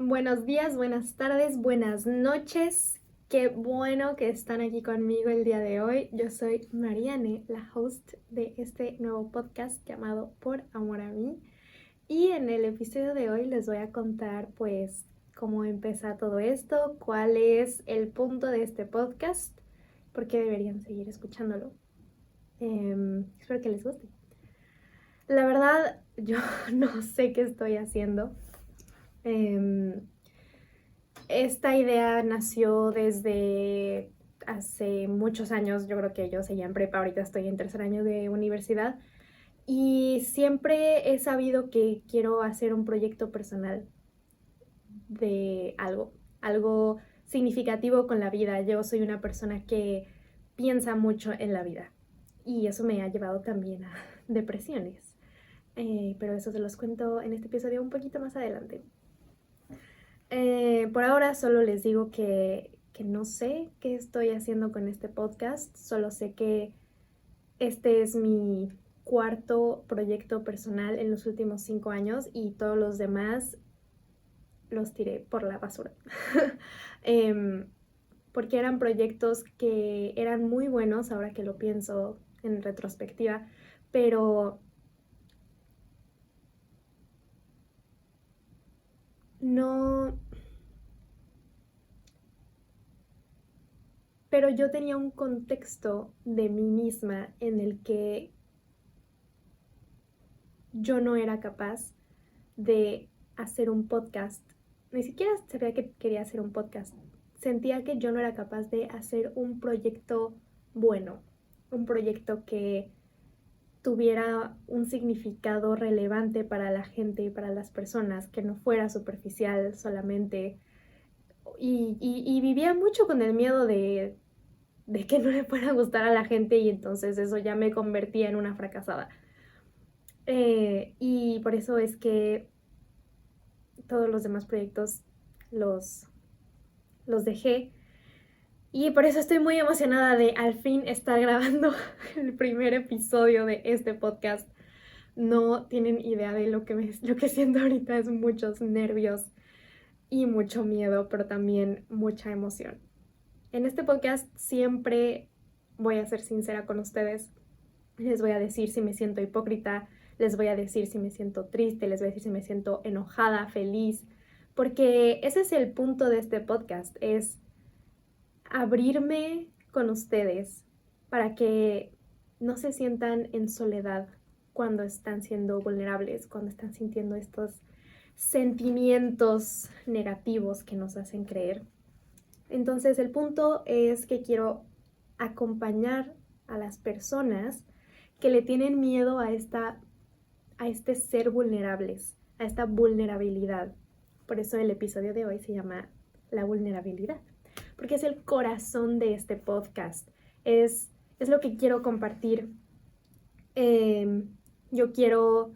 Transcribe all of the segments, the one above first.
Buenos días, buenas tardes, buenas noches. Qué bueno que están aquí conmigo el día de hoy. Yo soy Mariane, la host de este nuevo podcast llamado Por Amor a Mí. Y en el episodio de hoy les voy a contar pues cómo empieza todo esto, cuál es el punto de este podcast, por qué deberían seguir escuchándolo. Espero que les guste. La verdad, yo no sé qué estoy haciendo. Esta idea nació desde hace muchos años. Yo creo que yo seguía en prepa, ahorita estoy en tercer año de universidad y siempre he sabido que quiero hacer un proyecto personal de algo significativo con la vida. Yo soy una persona que piensa mucho en la vida y eso me ha llevado también a depresiones. Pero eso se los cuento en este episodio un poquito más adelante. Por ahora solo les digo que no sé qué estoy haciendo con este podcast, solo sé que este es mi cuarto proyecto personal en los últimos 5 años y todos los demás los tiré por la basura. Porque eran proyectos que eran muy buenos, ahora que lo pienso en retrospectiva, pero no... Pero yo tenía un contexto de mí misma en el que yo no era capaz de hacer un podcast. Ni siquiera sabía que quería hacer un podcast. Sentía que yo no era capaz de hacer un proyecto bueno, un proyecto que tuviera un significado relevante para la gente y para las personas, que no fuera superficial solamente. Y vivía mucho con el miedo de que no le fuera a gustar a la gente y entonces eso ya me convertía en una fracasada. Y por eso es que todos los demás proyectos los, los dejé. Y por eso estoy muy emocionada de al fin estar grabando el primer episodio de este podcast. No tienen idea de lo que siento ahorita. Es muchos nervios y mucho miedo, pero también mucha emoción. En este podcast siempre voy a ser sincera con ustedes. Les voy a decir si me siento hipócrita, les voy a decir si me siento triste, les voy a decir si me siento enojada, feliz, porque ese es el punto de este podcast, es abrirme con ustedes para que no se sientan en soledad cuando están siendo vulnerables, cuando están sintiendo estos sentimientos negativos que nos hacen creer. Entonces el punto es que quiero acompañar a las personas que le tienen miedo a este ser vulnerables, a esta vulnerabilidad. Por eso el episodio de hoy se llama La vulnerabilidad, porque es el corazón de este podcast, es lo que quiero compartir. Yo quiero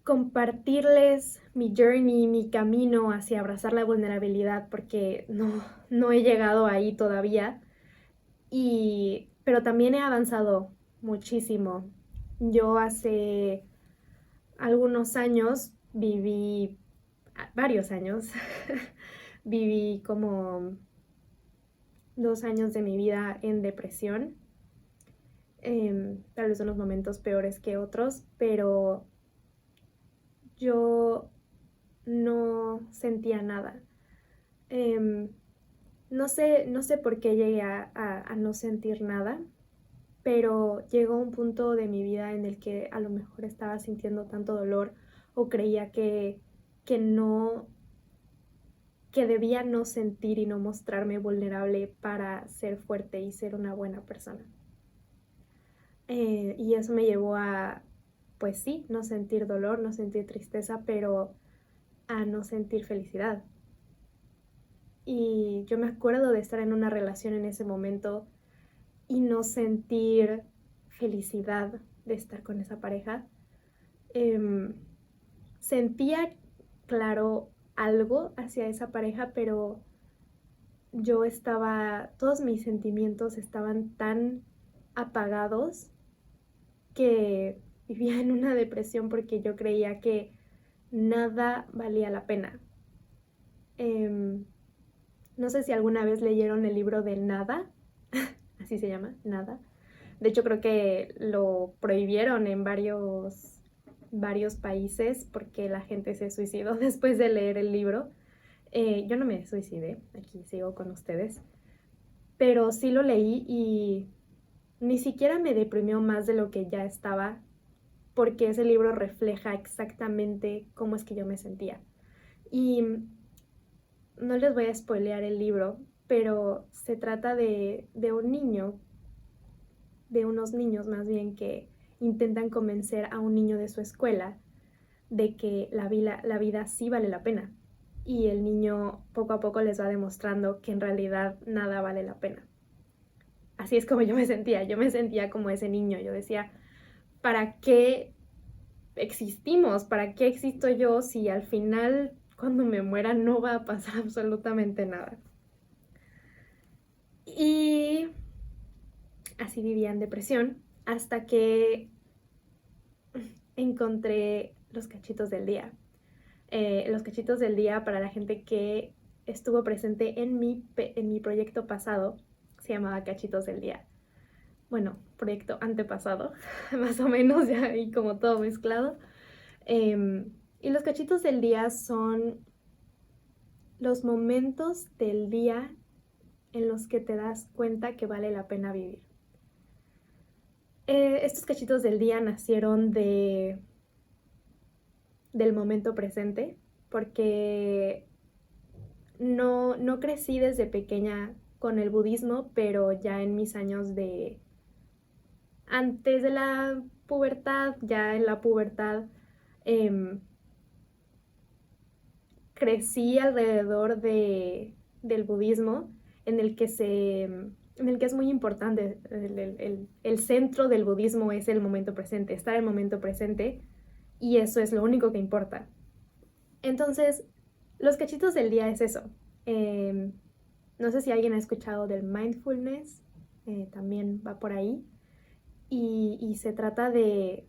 compartirles mi journey, mi camino hacia abrazar la vulnerabilidad, porque no he llegado ahí todavía, pero también he avanzado muchísimo. Yo hace algunos años viví, varios años, viví como 2 años de mi vida en depresión, tal vez unos momentos peores que otros, pero yo no sentía nada. No sé por qué llegué a no sentir nada, pero llegó un punto de mi vida en el que a lo mejor estaba sintiendo tanto dolor o creía que no, que debía no sentir y no mostrarme vulnerable para ser fuerte y ser una buena persona. Y eso me llevó a, pues sí, no sentir dolor, no sentir tristeza, pero a no sentir felicidad. Y yo me acuerdo de estar en una relación en ese momento y no sentir felicidad de estar con esa pareja. Sentía, claro, algo hacia esa pareja, pero todos mis sentimientos estaban tan apagados que vivía en una depresión porque yo creía que nada valía la pena. No sé si alguna vez leyeron el libro de Nada, así se llama, Nada. De hecho, creo que lo prohibieron en varios países porque la gente se suicidó después de leer el libro. Yo no me suicidé, aquí sigo con ustedes, pero sí lo leí y ni siquiera me deprimió más de lo que ya estaba, porque ese libro refleja exactamente cómo es que yo me sentía. Y no les voy a spoilear el libro, pero se trata de un niño, de unos niños más bien, que intentan convencer a un niño de su escuela de que la vida sí vale la pena. Y el niño poco a poco les va demostrando que en realidad nada vale la pena. Así es como yo me sentía como ese niño, yo decía, ¿para qué existimos? ¿Para qué existo yo si al final cuando me muera no va a pasar absolutamente nada? Y así vivía en depresión hasta que encontré los cachitos del día. Los cachitos del día, para la gente que estuvo presente en mi proyecto pasado, se llamaba Cachitos del Día. Bueno, proyecto antepasado, más o menos, ya ahí como todo mezclado. Y los cachitos del día son los momentos del día en los que te das cuenta que vale la pena vivir. Estos cachitos del día nacieron del momento presente, porque no crecí desde pequeña con el budismo, pero ya en mis años antes de la pubertad, ya en la pubertad, crecí alrededor del budismo, en el que es muy importante, el centro del budismo es el momento presente, estar en el momento presente, y eso es lo único que importa. Entonces, los cachitos del día es eso. No sé si alguien ha escuchado del mindfulness, también va por ahí, y se trata de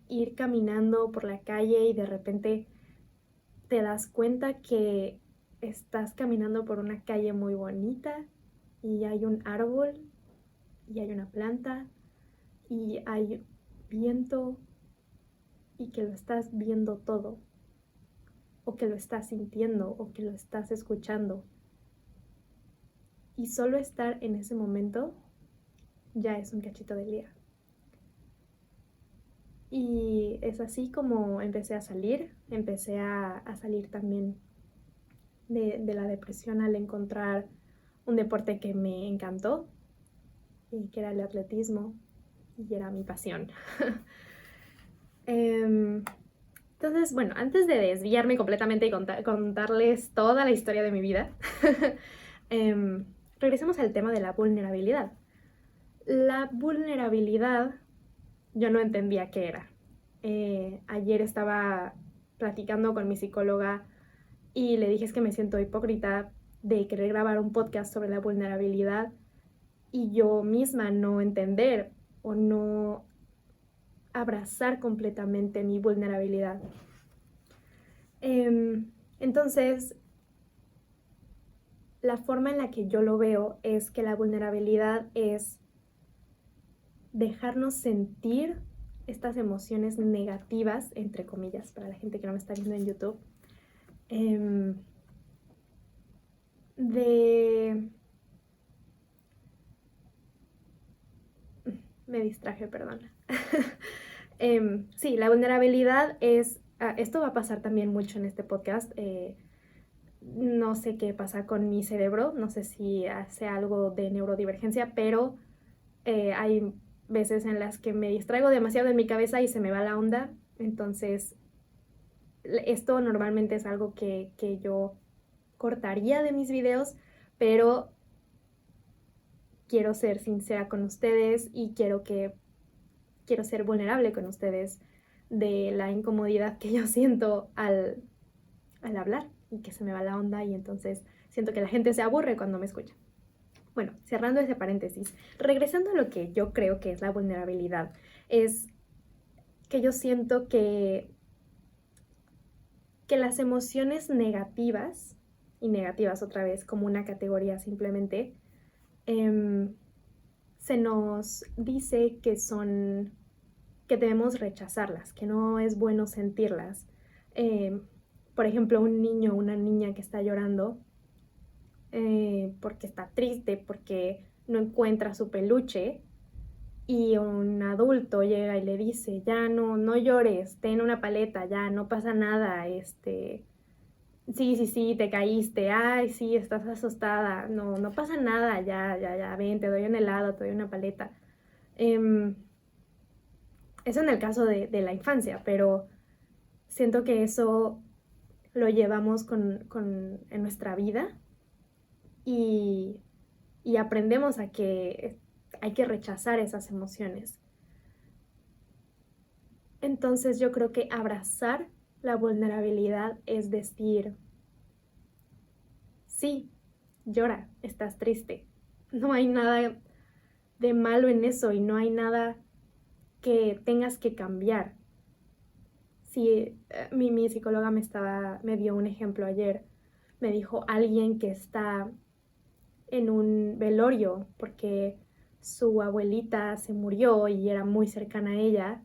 ir caminando por la calle y de repente te das cuenta que estás caminando por una calle muy bonita y hay un árbol y hay una planta y hay viento y que lo estás viendo todo, o que lo estás sintiendo, o que lo estás escuchando. Y solo estar en ese momento ya es un cachito del día. Y es así como empecé a salir también de la depresión al encontrar un deporte que me encantó, y que era el atletismo, y era mi pasión. Entonces, bueno, antes de desviarme completamente y contarles toda la historia de mi vida, regresemos al tema de la vulnerabilidad. La vulnerabilidad yo no entendía qué era. Ayer estaba platicando con mi psicóloga y le dije, es que me siento hipócrita de querer grabar un podcast sobre la vulnerabilidad y yo misma no entender o no abrazar completamente mi vulnerabilidad. Entonces, la forma en la que yo lo veo es que la vulnerabilidad es dejarnos sentir estas emociones negativas, entre comillas, para la gente que no me está viendo en YouTube, me distraje, perdón. Sí, la vulnerabilidad es, esto va a pasar también mucho en este podcast, no sé qué pasa con mi cerebro, no sé si hace algo de neurodivergencia, pero hay veces en las que me distraigo demasiado en mi cabeza y se me va la onda. Entonces, esto normalmente es algo que yo cortaría de mis videos, pero quiero ser sincera con ustedes y quiero ser vulnerable con ustedes de la incomodidad que yo siento al hablar y que se me va la onda, y entonces siento que la gente se aburre cuando me escucha. Bueno, cerrando ese paréntesis, regresando a lo que yo creo que es la vulnerabilidad, es que yo siento que que las emociones negativas, y negativas otra vez como una categoría simplemente, se nos dice que debemos rechazarlas, que no es bueno sentirlas. Por ejemplo, un niño o una niña que está llorando porque está triste, porque no encuentra su peluche, y un adulto llega y le dice, ya no llores, ten una paleta, ya no pasa nada, sí, te caíste, ay, sí, estás asustada, no pasa nada, ya, ven, te doy un helado, te doy una paleta. Eso en el caso de la infancia, pero siento que eso lo llevamos en nuestra vida y, y aprendemos a que hay que rechazar esas emociones. Entonces yo creo que abrazar la vulnerabilidad es decir, sí, llora, estás triste. No hay nada de malo en eso y no hay nada que tengas que cambiar. Sí, mi psicóloga me dio un ejemplo ayer. Me dijo alguien que está en un velorio porque su abuelita se murió y era muy cercana a ella.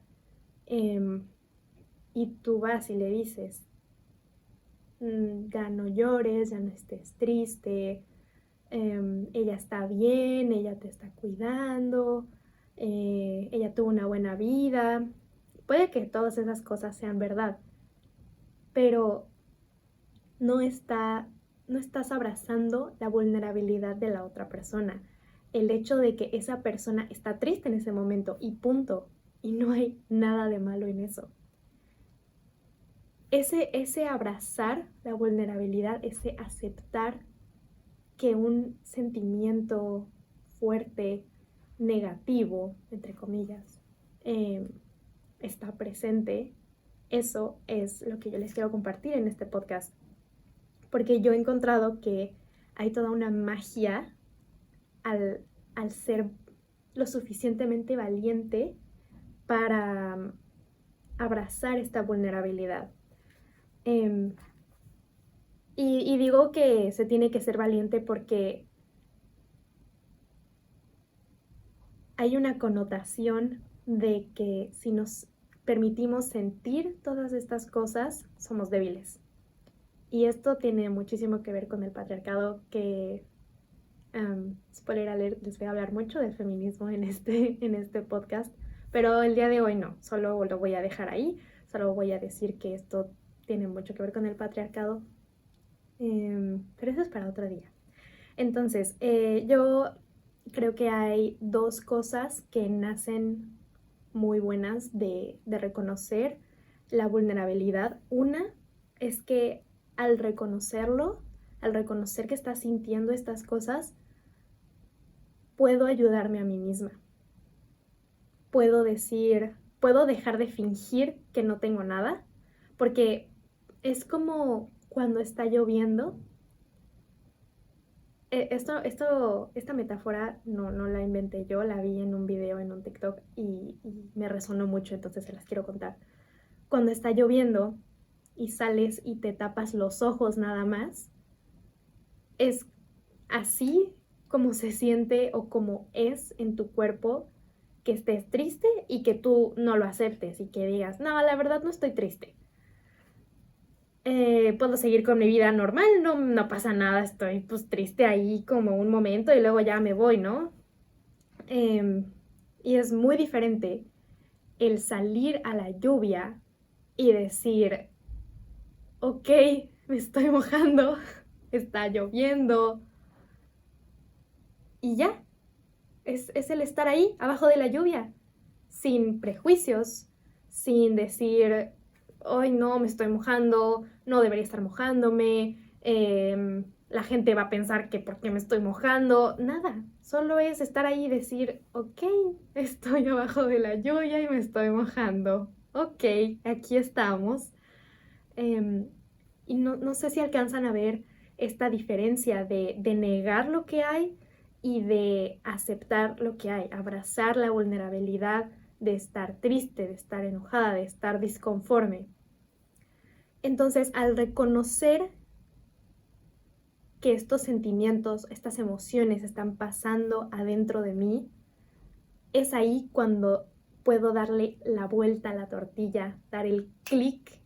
Y tú vas y le dices, ya no llores, ya no estés triste, ella está bien, ella te está cuidando, ella tuvo una buena vida. Puede que todas esas cosas sean verdad, pero no estás abrazando la vulnerabilidad de la otra persona. El hecho de que esa persona está triste en ese momento y punto. Y no hay nada de malo en eso. Ese abrazar la vulnerabilidad, ese aceptar que un sentimiento fuerte, negativo, entre comillas, está presente, eso es lo que yo les quiero compartir en este podcast. Porque yo he encontrado que hay toda una magia al ser lo suficientemente valiente para abrazar esta vulnerabilidad. Y digo que se tiene que ser valiente porque hay una connotación de que si nos permitimos sentir todas estas cosas, somos débiles. Y esto tiene muchísimo que ver con el patriarcado, que, spoiler alert, les voy a hablar mucho del feminismo en este podcast, pero el día de hoy no, solo lo voy a dejar ahí, solo voy a decir que esto tiene mucho que ver con el patriarcado, pero eso es para otro día. Entonces, yo creo que hay dos cosas que nacen muy buenas de reconocer la vulnerabilidad. Una es que al reconocerlo, al reconocer que estás sintiendo estas cosas, puedo ayudarme a mí misma. Puedo dejar de fingir que no tengo nada, porque es como cuando está lloviendo. Esta metáfora no la inventé yo, la vi en un video en un TikTok y me resonó mucho, entonces se las quiero contar. Cuando está lloviendo y sales y te tapas los ojos nada más, es así como se siente o como es en tu cuerpo que estés triste y que tú no lo aceptes y que digas, no, la verdad no estoy triste. Puedo seguir con mi vida normal, no pasa nada, estoy pues triste ahí como un momento y luego ya me voy, ¿no? Y es muy diferente el salir a la lluvia y decir, ok, me estoy mojando, está lloviendo y ya, es el estar ahí, abajo de la lluvia, sin prejuicios, sin decir, hoy no, me estoy mojando, no debería estar mojándome, la gente va a pensar que por qué me estoy mojando, nada, solo es estar ahí y decir, ok, estoy abajo de la lluvia y me estoy mojando, ok, aquí estamos. Y no sé si alcanzan a ver esta diferencia de negar lo que hay y de aceptar lo que hay, abrazar la vulnerabilidad de estar triste, de estar enojada, de estar disconforme. Entonces, al reconocer que estos sentimientos, estas emociones están pasando adentro de mí, es ahí cuando puedo darle la vuelta a la tortilla, dar el clic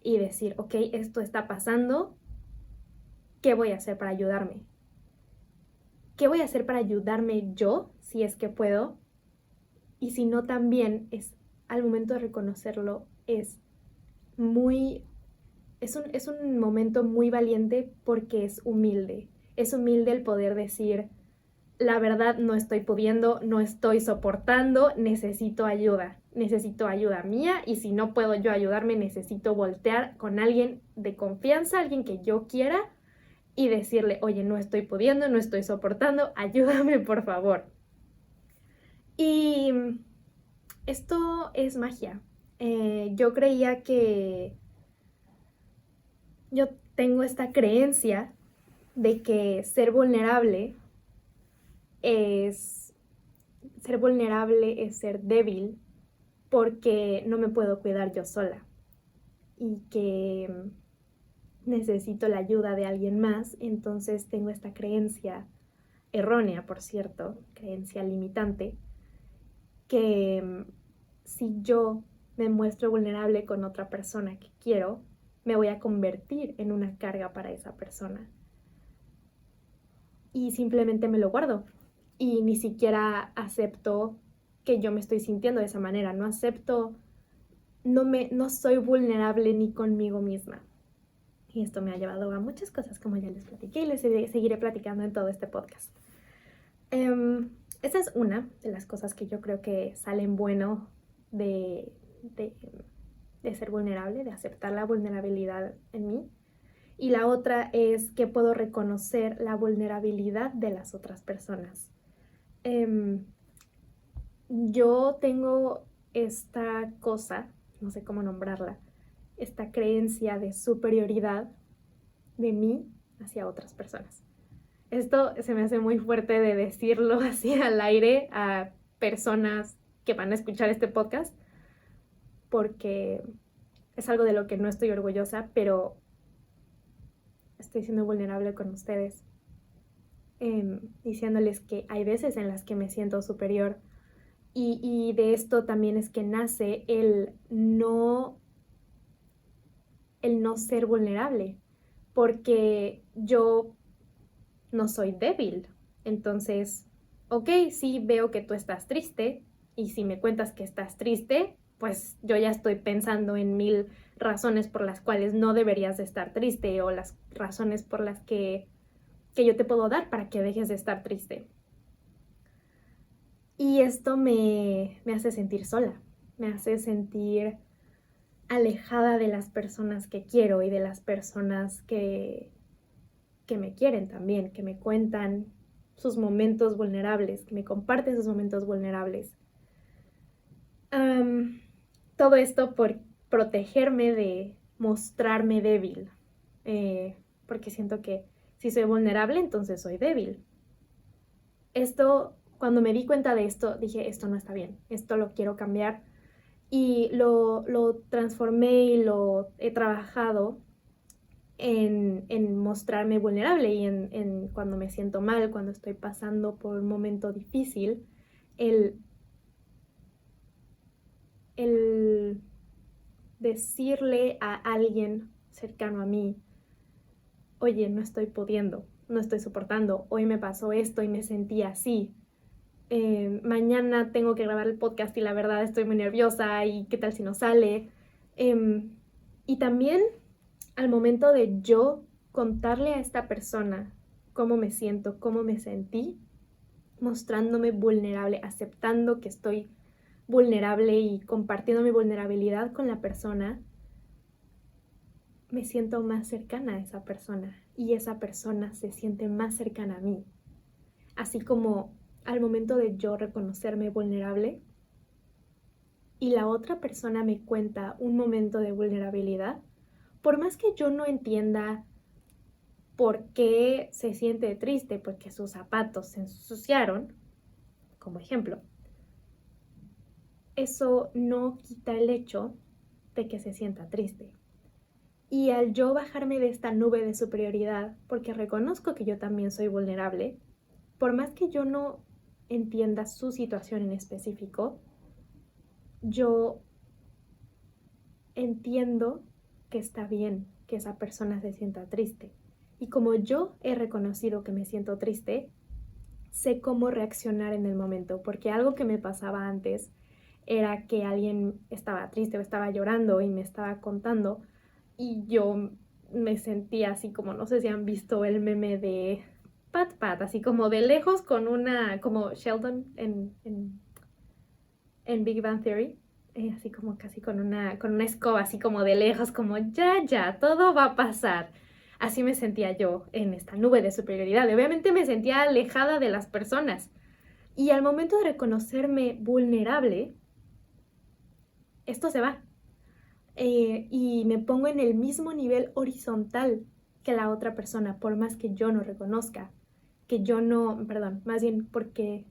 y decir, ok, esto está pasando, ¿qué voy a hacer para ayudarme? ¿Qué voy a hacer para ayudarme yo, si es que puedo? Y si no, también es, al momento de reconocerlo, es un momento muy valiente porque es humilde. Es humilde el poder decir, la verdad no estoy pudiendo, no estoy soportando, necesito ayuda mía y si no puedo yo ayudarme, necesito voltear con alguien de confianza, alguien que yo quiera y decirle, oye, no estoy pudiendo, no estoy soportando, ayúdame por favor. Y esto es magia. Yo creía que yo tengo esta creencia de que ser vulnerable es ser débil porque no me puedo cuidar yo sola y que necesito la ayuda de alguien más, entonces tengo esta creencia errónea, por cierto, creencia limitante, que si yo me muestro vulnerable con otra persona que quiero, me voy a convertir en una carga para esa persona. Y simplemente me lo guardo. Y ni siquiera acepto que yo me estoy sintiendo de esa manera. No acepto, no soy vulnerable ni conmigo misma. Y esto me ha llevado a muchas cosas, como ya les platiqué, y les seguiré platicando en todo este podcast. Esa es una de las cosas que yo creo que salen bueno de, de, de ser vulnerable, de aceptar la vulnerabilidad en mí. Y la otra es que puedo reconocer la vulnerabilidad de las otras personas. Yo tengo esta cosa, no sé cómo nombrarla, esta creencia de superioridad de mí hacia otras personas. Esto se me hace muy fuerte de decirlo así al aire a personas que van a escuchar este podcast, porque es algo de lo que no estoy orgullosa, pero estoy siendo vulnerable con ustedes, diciéndoles que hay veces en las que me siento superior y de esto también es que nace el no ser vulnerable, porque yo no soy débil. Entonces, ok, sí veo que tú estás triste y si me cuentas que estás triste, pues yo ya estoy pensando en 1000 razones por las cuales no deberías de estar triste o las razones por las que yo te puedo dar para que dejes de estar triste. Y esto me hace sentir sola, me hace sentir alejada de las personas que quiero y de las personas que me quieren también, que me cuentan sus momentos vulnerables, que me comparten sus momentos vulnerables. Todo esto por protegerme de mostrarme débil, porque siento que si soy vulnerable, entonces soy débil. Esto, cuando me di cuenta de esto, dije, esto no está bien, esto lo quiero cambiar y lo transformé y lo he trabajado en mostrarme vulnerable y en cuando me siento mal, cuando estoy pasando por un momento difícil, el decirle a alguien cercano a mí, oye, no estoy pudiendo, no estoy soportando, hoy me pasó esto y me sentí así. Mañana tengo que grabar el podcast y la verdad estoy muy nerviosa y qué tal si no sale. Y también al momento de yo contarle a esta persona cómo me siento, cómo me sentí, mostrándome vulnerable, aceptando que estoy vulnerable y compartiendo mi vulnerabilidad con la persona, me siento más cercana a esa persona y esa persona se siente más cercana a mí. Así como al momento de yo reconocerme vulnerable y la otra persona me cuenta un momento de vulnerabilidad, por más que yo no entienda por qué se siente triste porque sus zapatos se ensuciaron, como ejemplo, eso no quita el hecho de que se sienta triste. Y al yo bajarme de esta nube de superioridad, porque reconozco que yo también soy vulnerable, por más que yo no entienda su situación en específico, yo entiendo que está bien que esa persona se sienta triste. Y como yo he reconocido que me siento triste, sé cómo reaccionar en el momento, porque algo que me pasaba antes era que alguien estaba triste o estaba llorando y me estaba contando y yo me sentía así como, no sé si han visto el meme de Pat Pat, así como de lejos con una, como Sheldon en Big Bang Theory, así como casi con una escoba, así como de lejos, como ya, todo va a pasar. Así me sentía yo en esta nube de superioridad. Y obviamente me sentía alejada de las personas. Y al momento de reconocerme vulnerable, esto se va. Y me pongo en el mismo nivel horizontal que la otra persona, por más que yo no reconozca, que yo no, perdón, más bien porque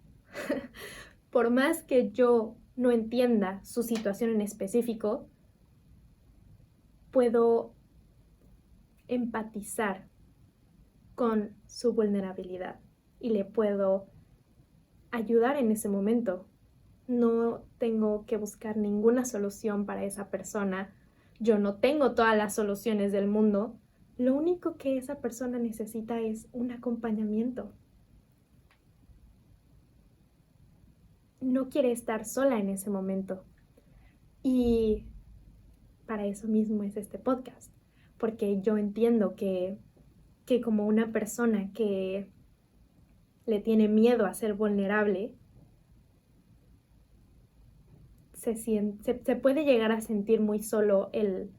por más que yo no entienda su situación en específico, puedo empatizar con su vulnerabilidad y le puedo ayudar en ese momento. No tengo que buscar ninguna solución para esa persona. Yo no tengo todas las soluciones del mundo. Lo único que esa persona necesita es un acompañamiento. No quiere estar sola en ese momento. Y para eso mismo es este podcast. Porque yo entiendo que como una persona que le tiene miedo a ser vulnerable, se puede llegar a sentir muy solo el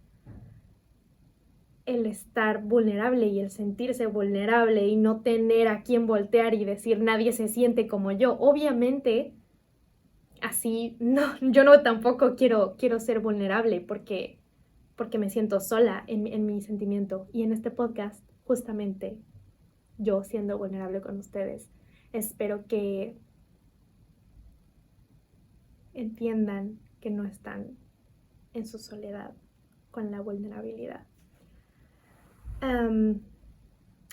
estar vulnerable y el sentirse vulnerable y no tener a quien voltear y decir nadie se siente como yo. Obviamente, así no, yo no tampoco quiero ser vulnerable porque me siento sola en mi sentimiento. Y en este podcast, justamente, yo siendo vulnerable con ustedes, espero que entiendan que no están en su soledad con la vulnerabilidad.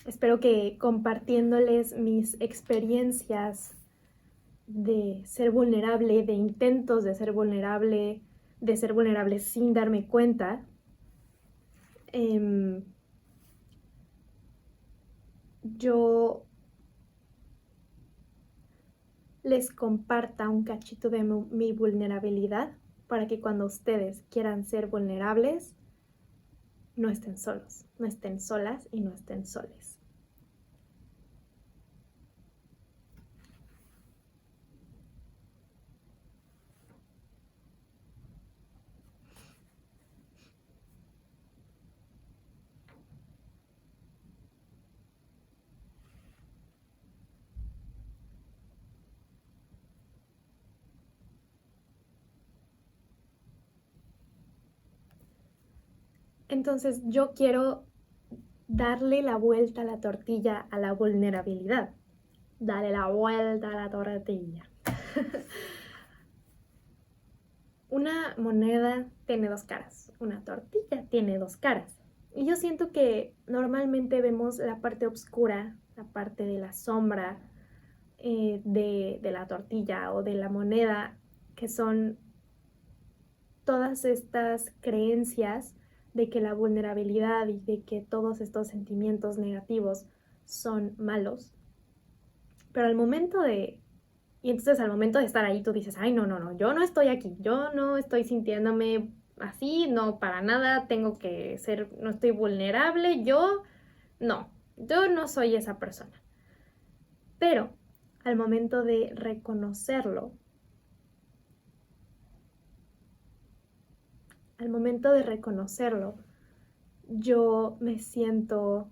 Espero que compartiéndoles mis experiencias de ser vulnerable, de intentos de ser vulnerable sin darme cuenta, yo les comparta un cachito de mi vulnerabilidad para que cuando ustedes quieran ser vulnerables, no estén solos, no estén solas y no estén soles. Entonces yo quiero darle la vuelta a la tortilla a la vulnerabilidad. Dale la vuelta a la tortilla. Una moneda tiene dos caras, una tortilla tiene dos caras. Y yo siento que normalmente vemos la parte oscura, la parte de la sombra de la tortilla o de la moneda, que son todas estas creencias de que la vulnerabilidad y de que todos estos sentimientos negativos son malos. Pero al momento de Y entonces al momento de estar ahí tú dices, ay, no, yo no estoy aquí, yo no estoy sintiéndome así, no, para nada, tengo que ser, no estoy vulnerable, yo no soy esa persona. Pero al momento de reconocerlo, yo me siento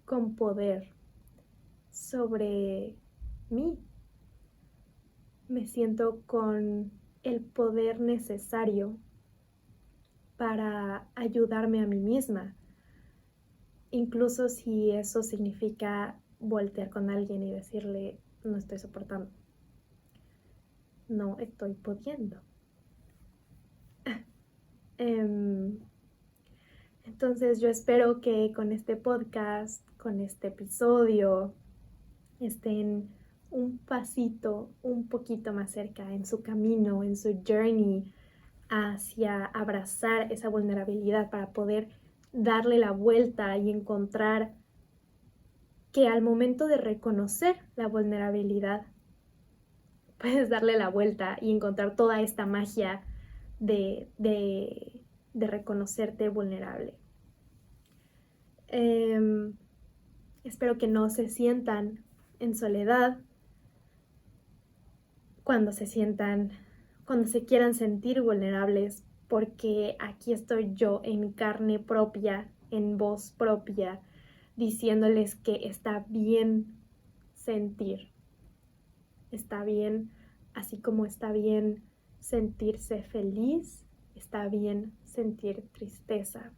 con poder sobre mí, me siento con el poder necesario para ayudarme a mí misma, incluso si eso significa voltear con alguien y decirle, no estoy soportando, no estoy pudiendo. Entonces yo espero que con este podcast, con este episodio, estén un pasito, un poquito más cerca en su camino, en su journey hacia abrazar esa vulnerabilidad para poder darle la vuelta y encontrar que al momento de reconocer la vulnerabilidad puedes darle la vuelta y encontrar toda esta magia de reconocerte vulnerable. Espero que no se sientan en soledad cuando se quieran sentir vulnerables, porque aquí estoy yo en carne propia, en voz propia, diciéndoles que está bien sentir, está bien, así como está bien sentirse feliz, está bien sentir tristeza.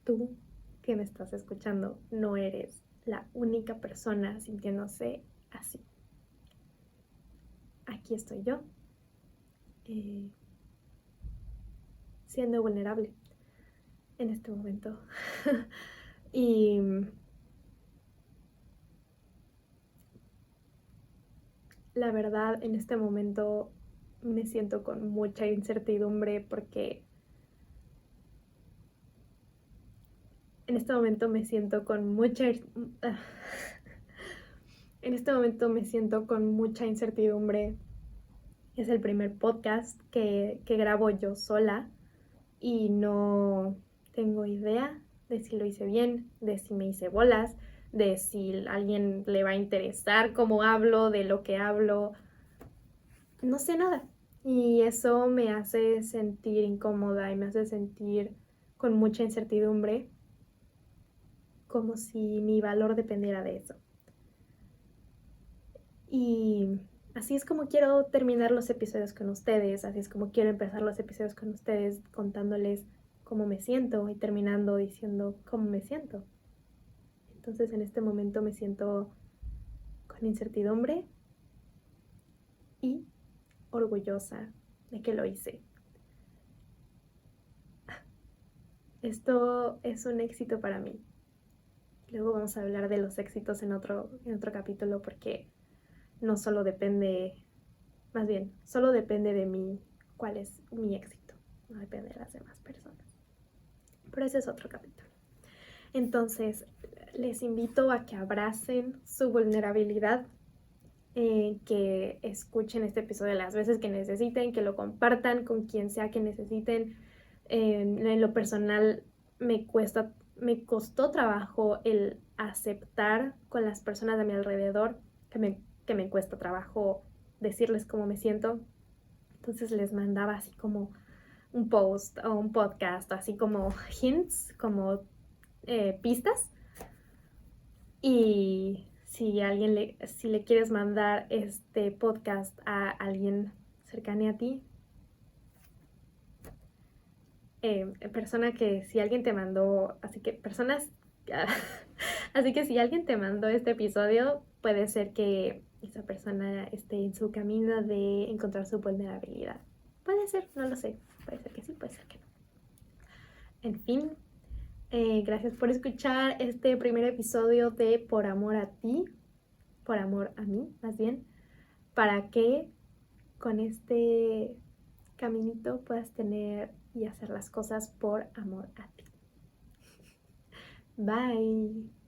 Tú que me estás escuchando no eres la única persona sintiéndose así. Aquí estoy yo, siendo vulnerable en este momento. Y la verdad, en este momento me siento con mucha incertidumbre porque en este momento me siento con mucha en este momento me siento con mucha incertidumbre. Es el primer podcast que grabo yo sola y no tengo idea de si lo hice bien, de si me hice bolas, de si a alguien le va a interesar cómo hablo, de lo que hablo. No sé nada. Y eso me hace sentir incómoda y me hace sentir con mucha incertidumbre, como si mi valor dependiera de eso. Y así es como quiero terminar los episodios con ustedes, así es como quiero empezar los episodios con ustedes, contándoles cómo me siento y terminando diciendo cómo me siento. Entonces en este momento me siento con incertidumbre y orgullosa de que lo hice. Esto es un éxito para mí. Luego vamos a hablar de los éxitos en otro capítulo, porque no solo depende, más bien, solo depende de mí cuál es mi éxito, no depende de las demás personas. Pero ese es otro capítulo. Entonces, les invito a que abracen su vulnerabilidad, que escuchen este episodio las veces que necesiten, que lo compartan con quien sea que necesiten. En lo personal me costó trabajo el aceptar con las personas de mi alrededor, que me cuesta trabajo decirles cómo me siento. Entonces les mandaba así como un post o un podcast, así como hints, como pistas. Y si le quieres mandar este podcast a alguien cercano a ti, persona que si alguien te mandó, así que si alguien te mandó este episodio, puede ser que esa persona esté en su camino de encontrar su vulnerabilidad. Puede ser, no lo sé, puede ser que sí, puede ser que no. En fin, gracias por escuchar este primer episodio de Por Amor a Ti, por amor a mí, más bien, para que con este caminito puedas tener y hacer las cosas por amor a ti. Bye.